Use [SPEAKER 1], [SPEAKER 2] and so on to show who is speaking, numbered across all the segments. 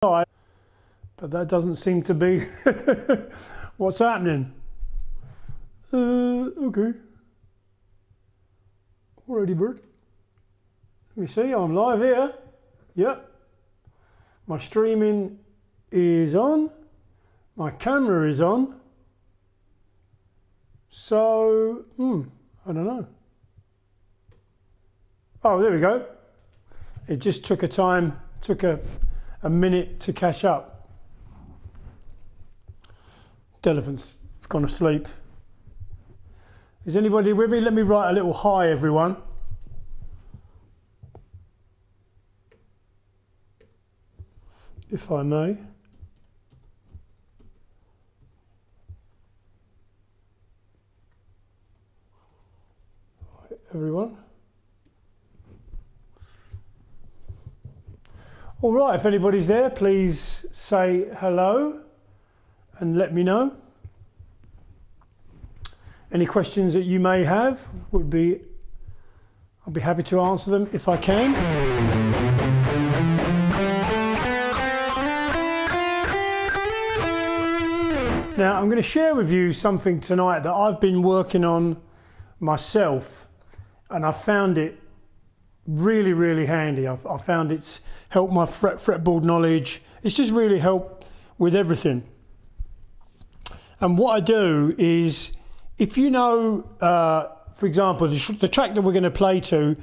[SPEAKER 1] but that doesn't seem to be what's happening. Okay. Alrighty, bird. Let me see, I'm live here. Yep. My streaming is on. My camera is on. So, I don't know. Oh, there we go. It just took a minute to catch up. The elephant's gone to sleep. Is anybody with me? Let me write a little hi, everyone. If I may. Hi, everyone. All right, if anybody's there, please say hello and let me know. Any questions that you may have I'll be happy to answer them if I can. Now, I'm going to share with you something tonight that I've been working on myself, and I found it really, really handy. I found it's helped my fretboard knowledge. It's just really helped with everything. And what I do is, if you know, for example, the track that we're going to play to,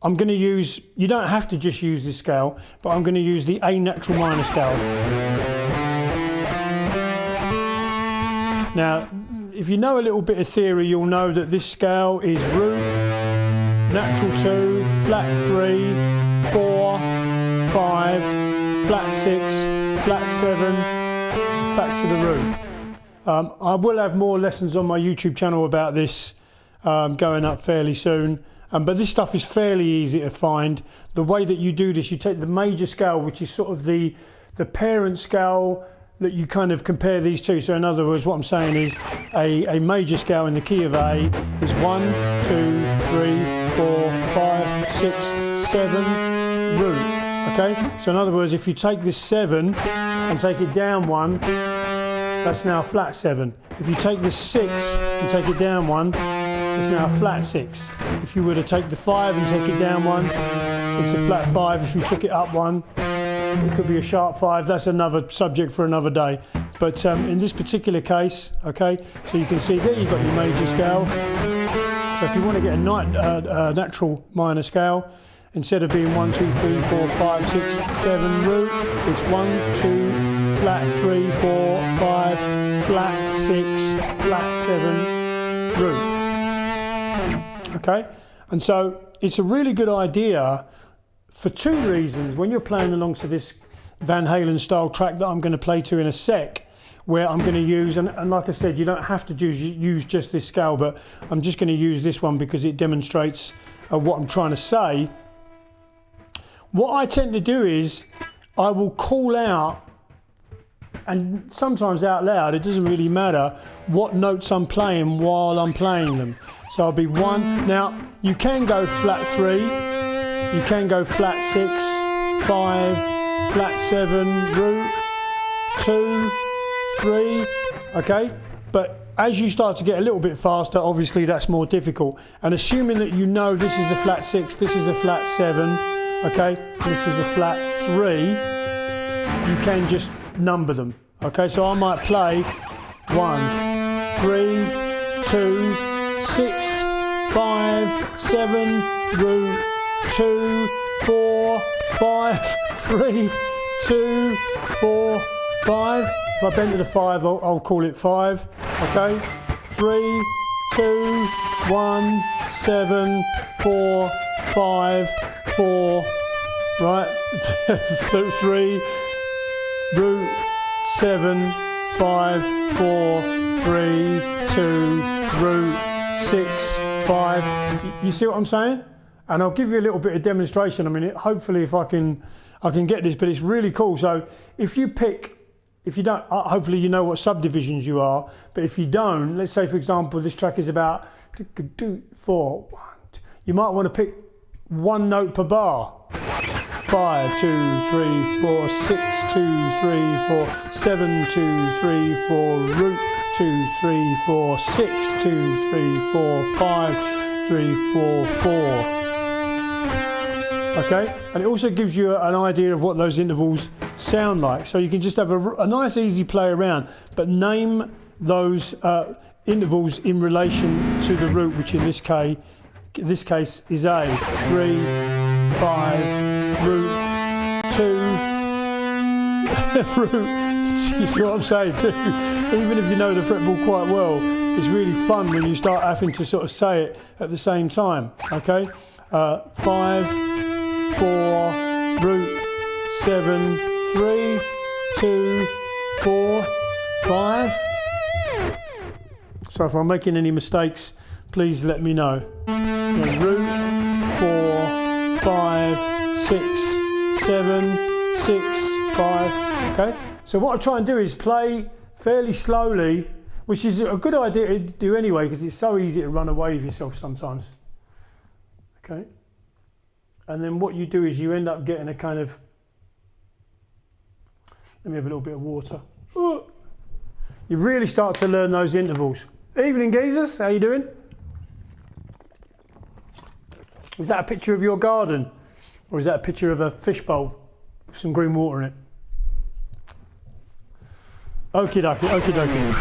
[SPEAKER 1] I'm going to use, you don't have to just use this scale, but I'm going to use the A natural minor scale. Now, if you know a little bit of theory, you'll know that this scale is root, natural 2, flat 3, 4, 5, flat 6, flat 7, back to the root. I will have more lessons on my YouTube channel about this going up fairly soon, but this stuff is fairly easy to find. The way that you do this, you take the major scale, which is sort of the parent scale that you kind of compare these two. So in other words, what I'm saying is a major scale in the key of A is 1, 2, 3, 4, 5, 6, 7 root. Okay, so in other words, if you take this 7 and take it down 1, that's now flat 7. If you take this 6 and take it down 1, it's now a flat 6. If you were to take the 5 and take it down 1, it's a flat 5. If you took it up 1, it could be a sharp 5. That's another subject for another day. But in this particular case, okay, so you can see there you've got your major scale. So if you want to get a natural minor scale, instead of being 1, 2, 3, 4, 5, 6, 7 root, it's 1, 2, flat 3, 4, 5, flat 6, flat 7 root. Okay, and so it's a really good idea for two reasons. When you're playing along to this Van Halen style track that I'm going to play to in a sec, where I'm going to use, and like I said, you don't have to use just this scale, but I'm just going to use this one because it demonstrates what I'm trying to say. What I tend to do is I will call out, and sometimes out loud, it doesn't really matter what notes I'm playing while I'm playing them. So I'll be 1. Now, you can go flat 3, you can go flat 6, 5, flat 7, root, 2, 3, okay? But as you start to get a little bit faster, obviously that's more difficult. And assuming that you know this is a flat 6, this is a flat 7, okay, this is a flat 3, you can just number them. Okay, so I might play 1, 3, 2, 6, 5, 7, root, 2, 4, 5, 3, 2, 4, 5. If I bend to the 5, I'll call it 5. Okay, 3, 2, 1, 7, 4, 5, 4. Right, 3, root, 7, 5, 4, 3, 2, root, 6, 5. You see what I'm saying? And I'll give you a little bit of demonstration. I mean, hopefully if I can get this, but it's really cool. So if you don't, hopefully you know what subdivisions you are, but if you don't, let's say for example, this track is about 4. You might want to pick 1 note per bar. 5, 2, 3, 4, 6, 2, 3, 4, 7, 2, 3, 4, root, 2, 3, 4, 6, 2, 3, 4, 5, 3, 4, 4. Okay, and it also gives you an idea of what those intervals sound like. So you can just have a nice easy play around, but name those intervals in relation to the root, which in this case is A. 3, 5, root, 2, root. You see what I'm saying too? Even if you know the fretboard quite well, it's really fun when you start having to sort of say it at the same time. Okay, 5, 4, root, 7, 3, 2, 4, 5. So if I'm making any mistakes, please let me know. Root, 4, 5, 6, 7, 6, 5. Okay. So what I try and do is play fairly slowly, which is a good idea to do anyway, because it's so easy to run away with yourself sometimes. Okay. And then what you do is you end up getting a kind of, let me have a little bit of water. Ooh. You really start to learn those intervals. Evening geezers, how you doing? Is that a picture of your garden? Or is that a picture of a fishbowl with some green water in it? Okie dokie, okie dokie.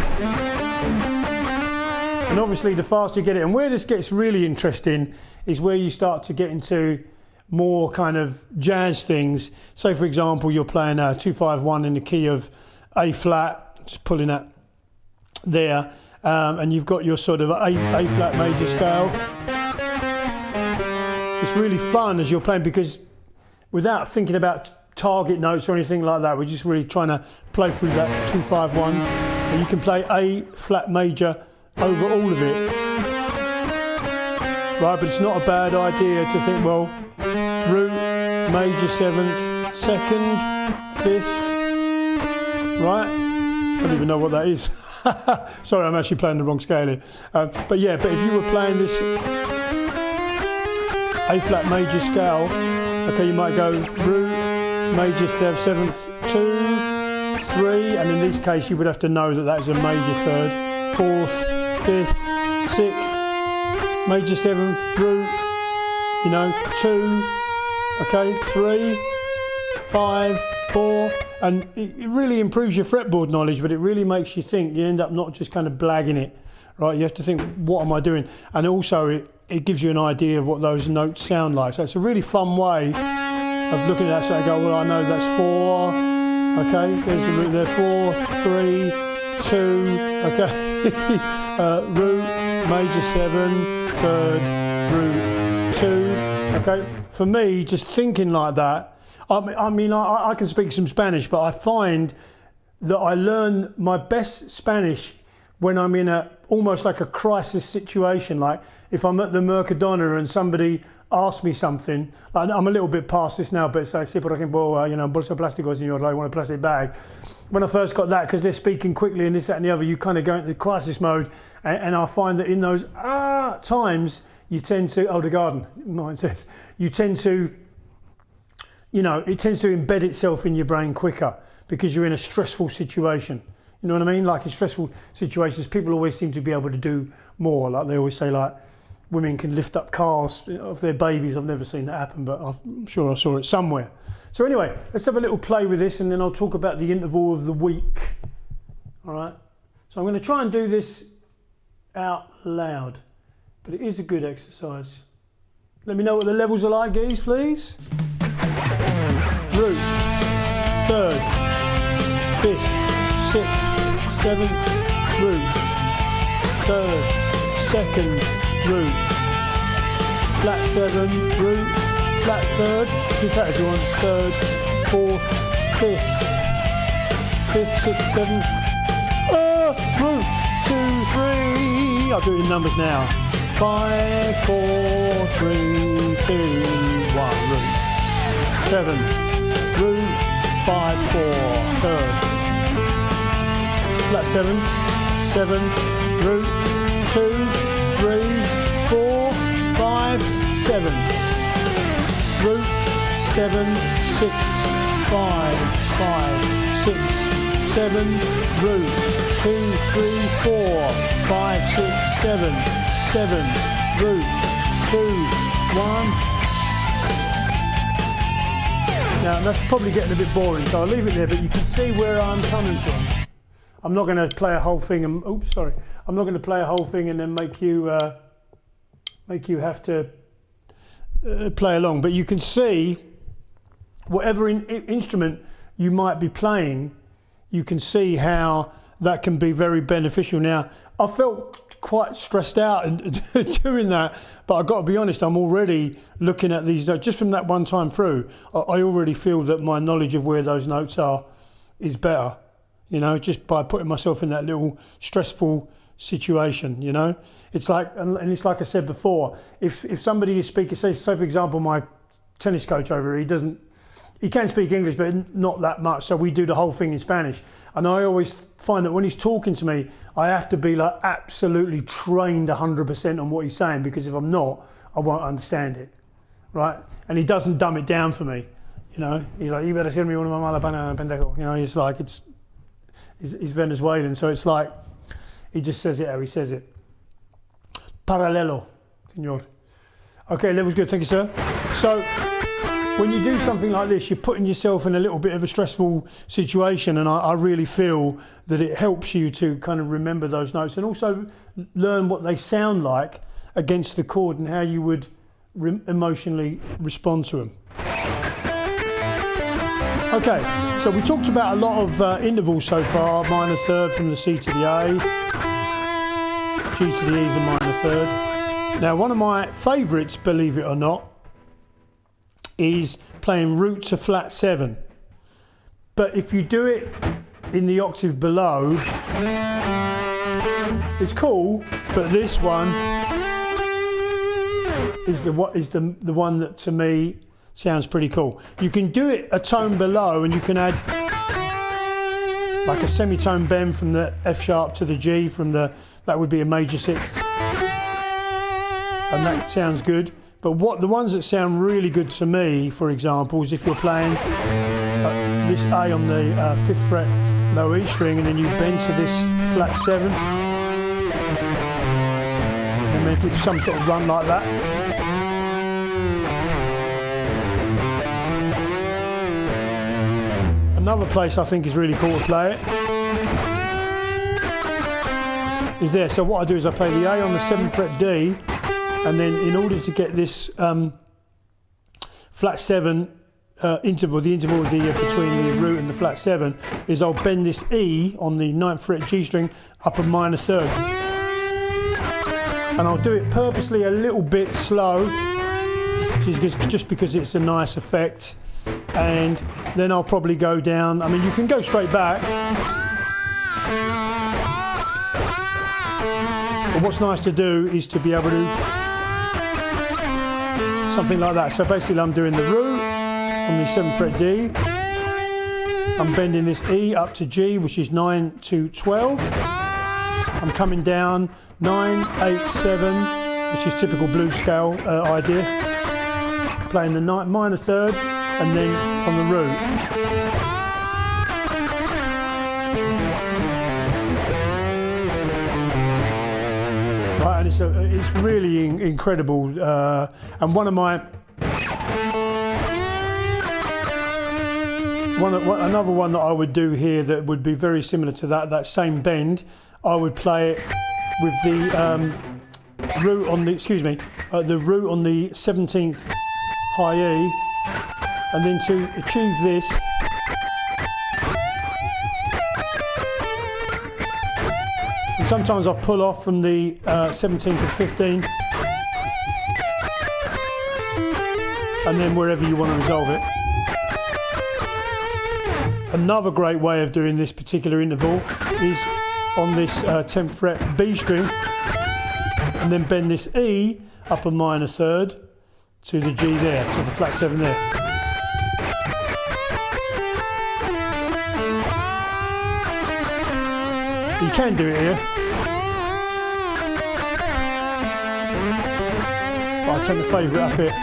[SPEAKER 1] And obviously the faster you get it, and where this gets really interesting is where you start to get into more kind of jazz things. Say for example, you're playing 2-5-1 in the key of A flat, just pulling that there, and you've got your sort of A flat major scale. It's really fun as you're playing, because without thinking about target notes or anything like that, we're just really trying to play through that 2-5-1, and you can play A flat major over all of it. Right, but it's not a bad idea to think, well, root, major 7th, 2nd, 5th, right? I don't even know what that is. Sorry, I'm actually playing the wrong scale here. But yeah, but if you were playing this A flat major scale, okay, you might go root, major 7th, 2, 3, and in this case you would have to know that that is a major 3rd, 4th, 5th, 6th, major 7th, root, you know, 2, okay, 3, 5, 4, and it really improves your fretboard knowledge, but it really makes you think. You end up not just kind of blagging it, right? You have to think, what am I doing? And also it gives you an idea of what those notes sound like. So it's a really fun way of looking at that. So I go, well, I know that's 4, okay, there's the root there, 4, 3, 2, okay, root, major 7, 3rd, root, 2, okay. For me, just thinking like that, I mean, I can speak some Spanish, but I find that I learn my best Spanish when I'm in almost like a crisis situation. Like if I'm at the Mercadona and somebody asks me something, I'm a little bit past this now, but say, sí, por ejemplo, you know, bolsa plástico, señor, I want a plastic bag. When I first got that, because they're speaking quickly and this, that and the other, you kind of go into the crisis mode, and I find that in those times, you tend to, oh, the garden, mine says, you tend to, you know, it tends to embed itself in your brain quicker because you're in a stressful situation. You know what I mean? Like in stressful situations, people always seem to be able to do more. Like they always say, like, women can lift up cars of their babies. I've never seen that happen, but I'm sure I saw it somewhere. So anyway, let's have a little play with this, and then I'll talk about the interval of the week. All right? So I'm going to try and do this out loud, but it is a good exercise. Let me know what the levels are like, geez, please. Root, 3rd, 5th, 6th, 7th, root, 3rd, 2nd, root, flat 7, root, flat 3rd, do that if you want, 3rd, 4th, 5th, 5th, 6th, 7th, root, 2, 3, I'll do it in numbers now, 5, 4, 3, 2, 1, root, 7, root, 5, 4, 3rd, flat 7, 7, root, 2, 3, 4, 5, 7, root, 7, 6, 5, 5, 6, 7, root, 2, 3, 4, 5, 6, 7, 7, root, 2, 1. Now that's probably getting a bit boring, so I'll leave it there, but you can see where I'm coming from. I'm not going to play a whole thing and, oops, sorry. I'm not going to play a whole thing and then make you have to play along, but you can see whatever instrument you might be playing, you can see how that can be very beneficial. Now, I felt quite stressed out doing that, but I've got to be honest, I'm already looking at these notes, just from that one time through, I already feel that my knowledge of where those notes are is better, you know, just by putting myself in that little stressful situation, you know. It's like, and it's like I said before, if somebody is speaking, say for example, my tennis coach over here, he can speak English, but not that much, so we do the whole thing in Spanish. And I always find that when he's talking to me, I have to be like absolutely trained 100% on what he's saying, because if I'm not, I won't understand it, right? And he doesn't dumb it down for me, you know. He's like, you better send me one of my mala pendejo, you know. He's like, he's Venezuelan, so it's like, he just says it how he says it. Paralelo, señor. Okay, level's good, thank you, sir. So, when you do something like this, you're putting yourself in a little bit of a stressful situation, and I really feel that it helps you to kind of remember those notes and also learn what they sound like against the chord and how you would emotionally respond to them. Okay, so we talked about a lot of intervals so far, minor third from the C to the A, G to the E is a minor third. Now, one of my favourites, believe it or not, is playing root to flat 7. But if you do it in the octave below, it's cool, but this one is the one that to me sounds pretty cool. You can do it a tone below and you can add like a semitone bend from the F sharp to the G, that would be a major sixth. And that sounds good. But the ones that sound really good to me, for example, is if you're playing this A on the 5th fret low E string, and then you bend to this flat 7, and then do some sort of run like that. Another place I think is really cool to play it is there. So what I do is I play the A on the 7th fret D, and then in order to get this flat 7 interval, the interval between the root and the flat 7, is I'll bend this E on the 9th fret G string up a minor third. And I'll do it purposely a little bit slow, just because it's a nice effect. And then I'll probably go down, I mean, you can go straight back. But what's nice to do is to be able to something like that. So basically I'm doing the root on the 7th fret D. I'm bending this E up to G, which is 9 to 12. I'm coming down 9, 8, 7, which is typical blues scale idea. Playing the minor third and then on the root. Right, and it's really incredible, and another one that I would do here that would be very similar to that same bend, I would play it with the root on the the root on the 17th high E, and then to achieve this, and sometimes I pull off from the 17 to 15, and then wherever you want to resolve it. Another great way of doing this particular interval is on this 10th fret B string, and then bend this E up a minor third to the G there, to the flat 7 there. You can do it here, but I tend to favour it up here.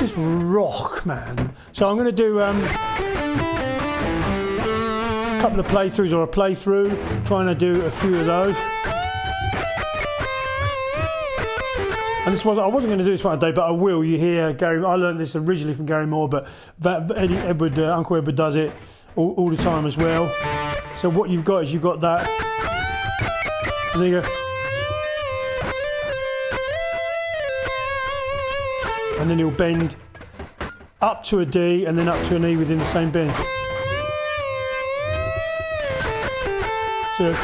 [SPEAKER 1] It's just rock, man. So I'm going to do a couple of playthroughs or a playthrough, trying to do a few of those. And this was, I wasn't going to do this one today, but I will. You hear Gary, I learned this originally from Gary Moore, but Uncle Edward does it all the time as well. So what you've got is you've got that, and then you go, and then he'll bend up to a D and then up to an E within the same bend. So,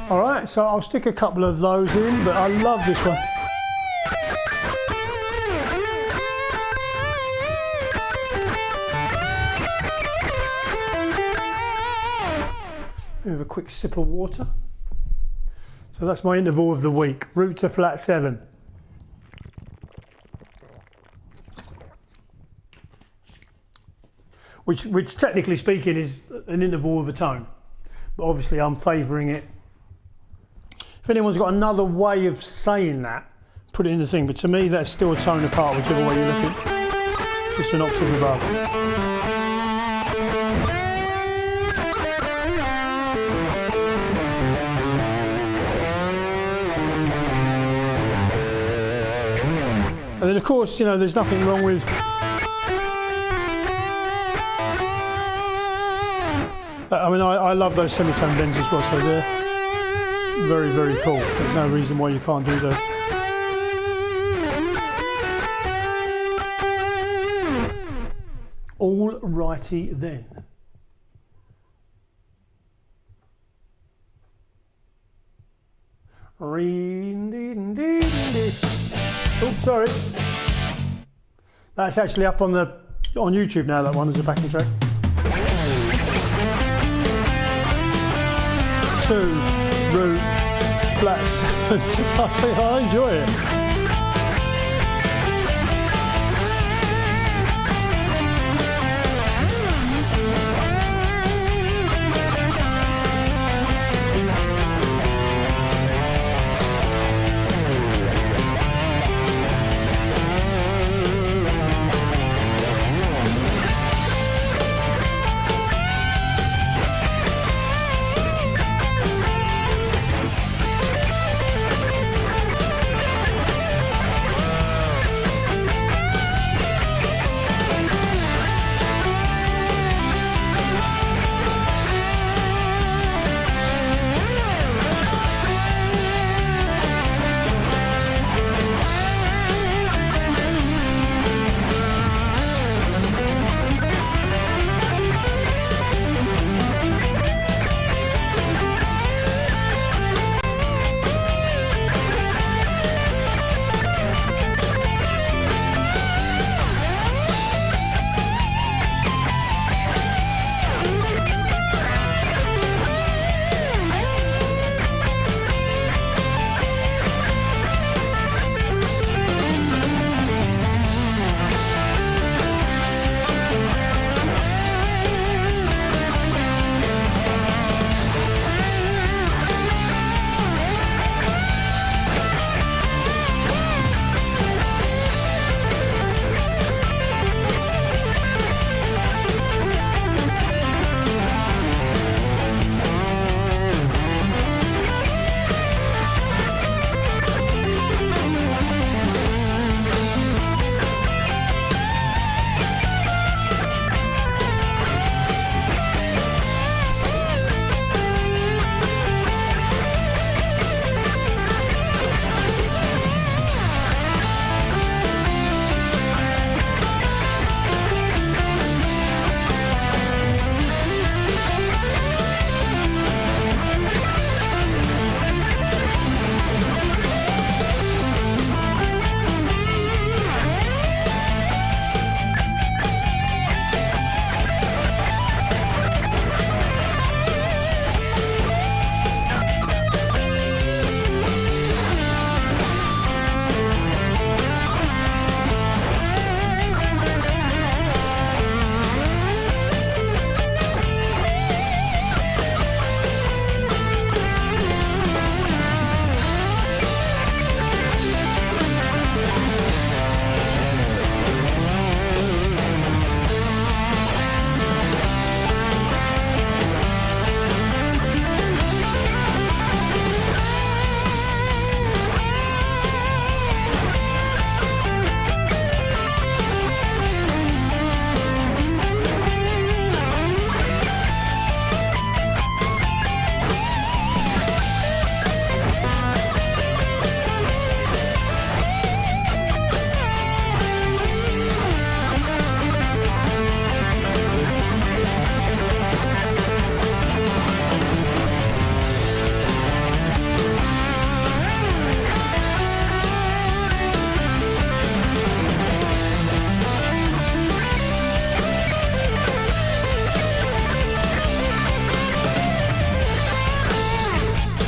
[SPEAKER 1] all right, so I'll stick a couple of those in, but I love this one. Have a quick sip of water. So that's my interval of the week, root to flat 7. Which technically speaking is an interval of a tone, but obviously I'm favouring it. If anyone's got another way of saying that, put it in the thing, but to me that's still a tone apart, whichever way you look at it. Just an octave above. And then of course, you know, there's nothing wrong with I mean, I love those semitone bends as well, so they're very, very cool. There's no reason why you can't do those. All righty then. Oops, sorry. That's actually up on YouTube now, that one as a backing track. 2, root, flat 7. I enjoy it.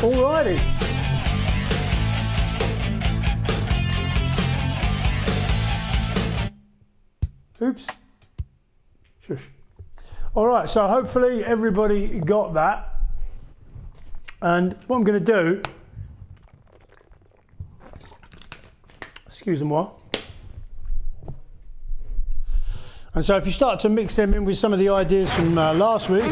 [SPEAKER 1] Alrighty. Oops. Shush. Alright, so hopefully everybody got that. And what I'm going to do, excuse me, and so if you start to mix them in with some of the ideas from last week, you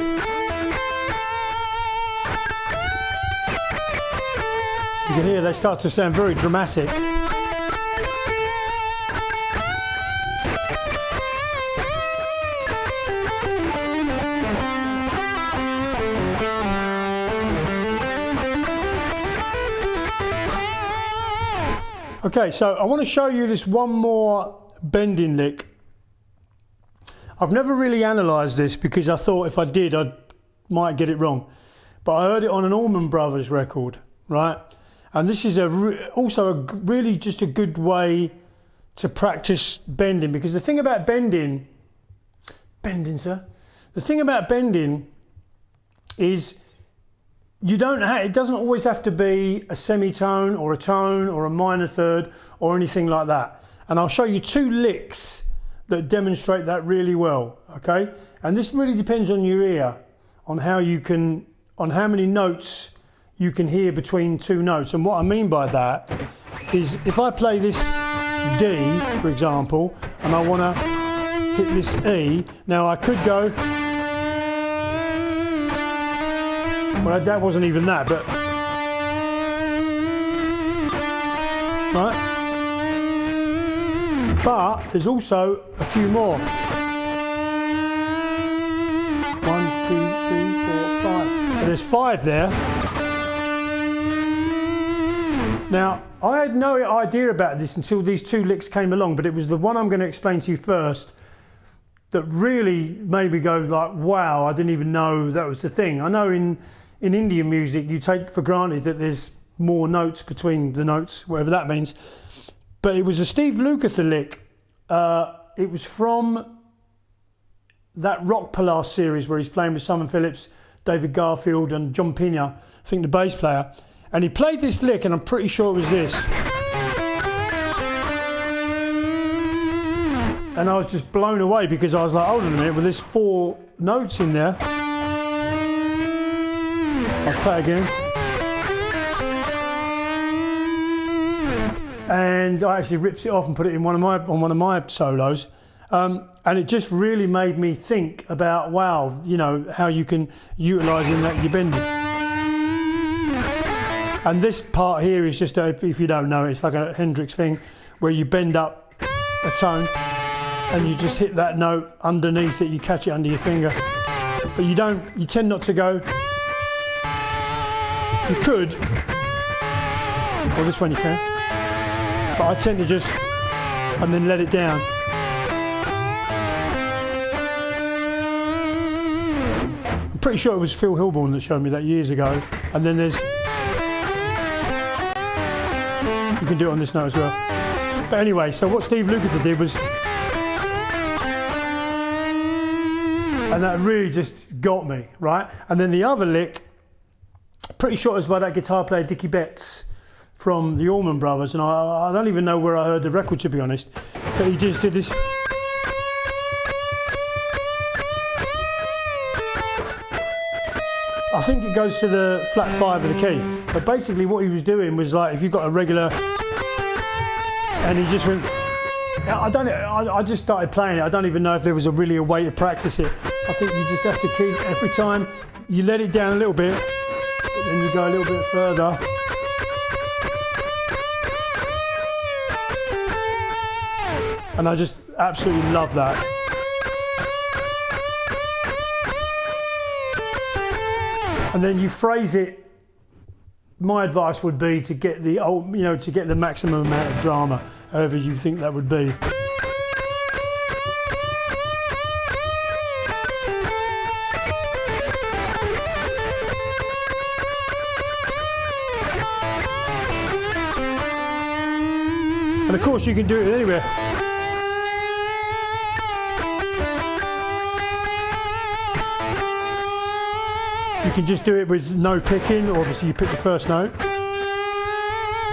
[SPEAKER 1] can hear they start to sound very dramatic. Okay, so I want to show you this one more bending lick. I've never really analysed this because I thought if I did, I might get it wrong. But I heard it on an Allman Brothers record, right? And this is also really just a good way to practice bending, because the thing about bending, sir, the thing about bending is it doesn't always have to be a semitone or a tone or a minor third or anything like that. And I'll show you 2 licks that demonstrate that really well, okay? And this really depends on your ear, on how many notes you can hear between 2 notes. And what I mean by that is if I play this D, for example, and I want to hit this E, now I could go, well, that wasn't even that, but right. But there's also a few more. 1, 2, 3, 4, 5. There's 5 there. Now, I had no idea about this until these 2 licks came along, but it was the one I'm going to explain to you first that really made me go like, wow, I didn't even know that was the thing. I know in Indian music, you take for granted that there's more notes between the notes, whatever that means. But it was a Steve Lukather lick. It was from that Rock Palace series where he's playing with Simon Phillips, David Garfield and John Pena, I think the bass player. And he played this lick, and I'm pretty sure it was this. And I was just blown away because I was like, hold on a minute, well there's 4 notes in there. I'll play again. And I actually ripped it off and put it in on one of my solos. And it just really made me think about, wow, you know, how you can utilise in that you're bending. And this part here is just, if you don't know, it's like a Hendrix thing where you bend up a tone and you just hit that note underneath it, you catch it under your finger. But you tend not to go, you could, well this one you can, but I tend to just, and then let it down. I'm pretty sure it was Phil Hilborn that showed me that years ago. And then there's, you can do it on this note as well. But anyway, so what Steve Lukather did was, and that really just got me, right? And then the other lick, pretty sure it was by that guitar player Dickie Betts from the Allman Brothers, and I don't even know where I heard the record, to be honest, but he just did this. I think it goes to the flat 5 of the key, but basically what he was doing was like, if you've got a regular, and he just went, I just started playing it. I don't even know if there was really a way to practice it. I think you just have to keep, every time you let it down a little bit, but then you go a little bit further. And I just absolutely love that. And then you phrase it. My advice would be to get the to get the maximum amount of drama, however you think that would be. And of course you can do it anywhere. You can just do it with no picking, or obviously you pick the first note,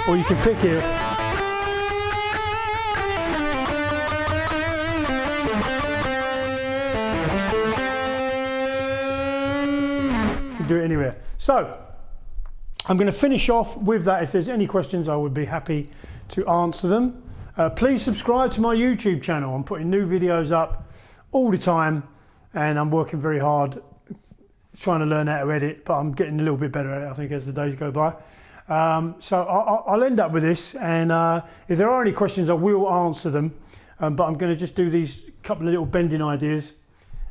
[SPEAKER 1] or you can pick it. You can do it anywhere. So I'm going to finish off with that. If there's any questions, I would be happy to answer them. Please subscribe to my YouTube channel. I'm putting new videos up all the time, and I'm working very hard trying to learn how to edit, but I'm getting a little bit better at it, I think, as the days go by. So I'll end up with this, and if there are any questions, I will answer them. But I'm going to just do these couple of little bending ideas,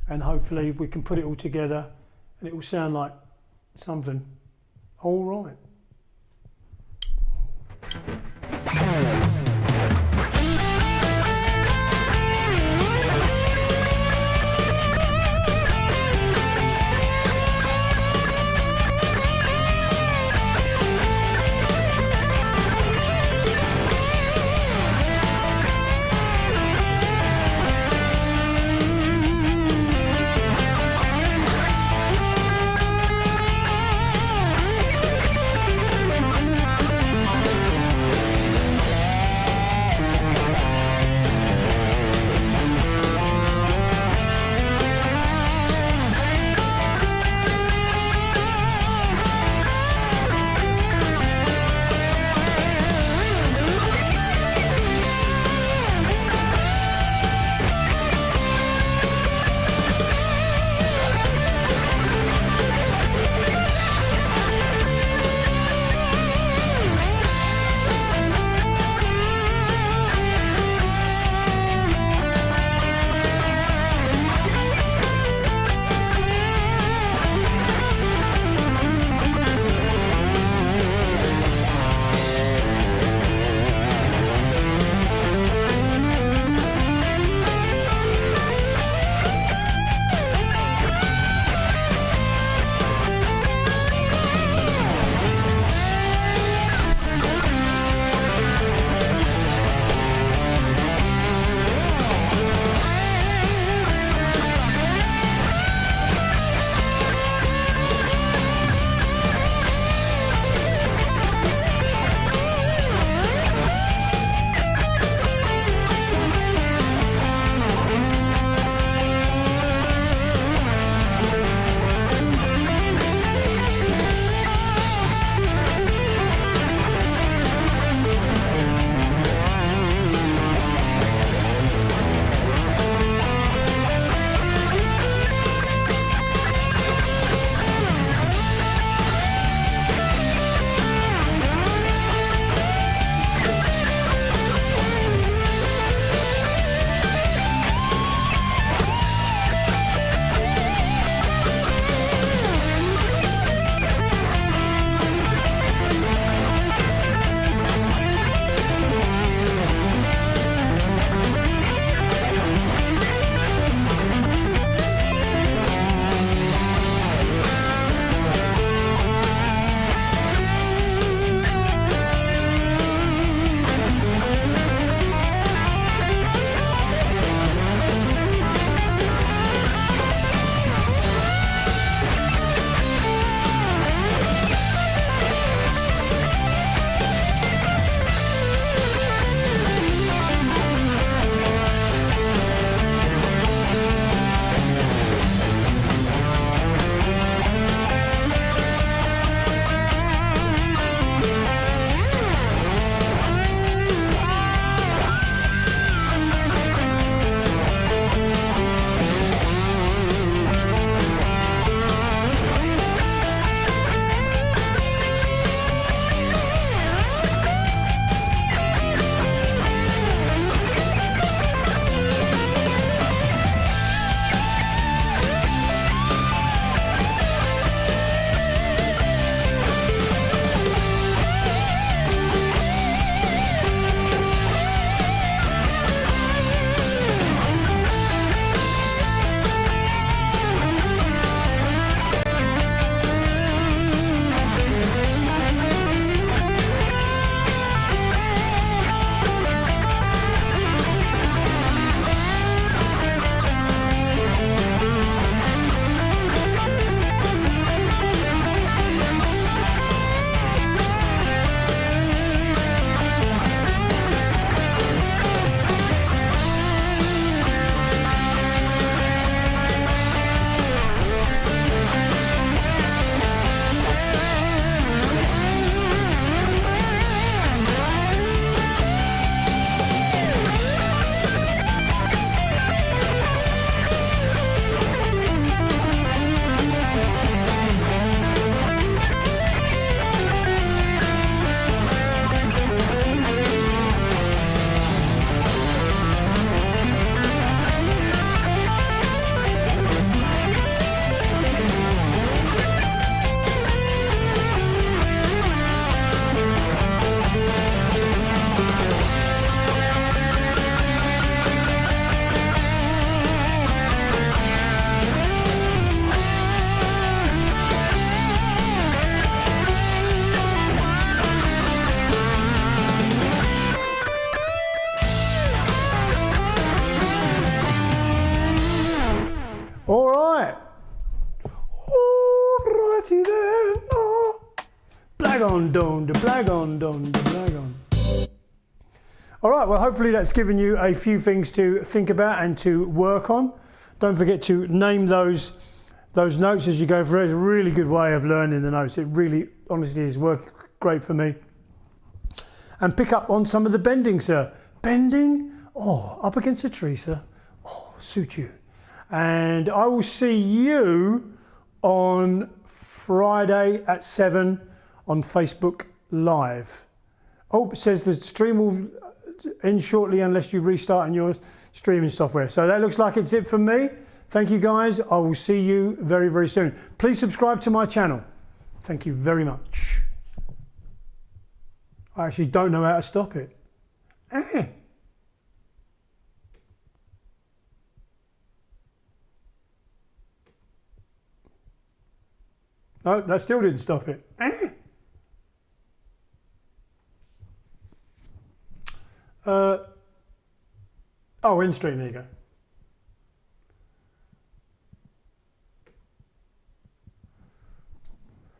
[SPEAKER 1] and hopefully we can put it all together and it will sound like something. All right. blagon don, the blagon don, the blagon. All right, well, hopefully that's given you a few things to think about and to work on. Don't forget to name those notes as you go through. It's a really good way of learning the notes. It really, honestly, has worked great for me. And pick up on some of the bending, sir. Bending? Oh, up against a tree, sir. Oh, suit you. And I will see you on Friday at 7 on Facebook Live. Oh, it says the stream will end shortly unless you restart on your streaming software. So that looks like it's it for me. Thank you guys. I will see you very, very soon. Please subscribe to my channel. Thank you very much. I actually don't know how to stop it. No, that still didn't stop it. Oh, in stream, there you go.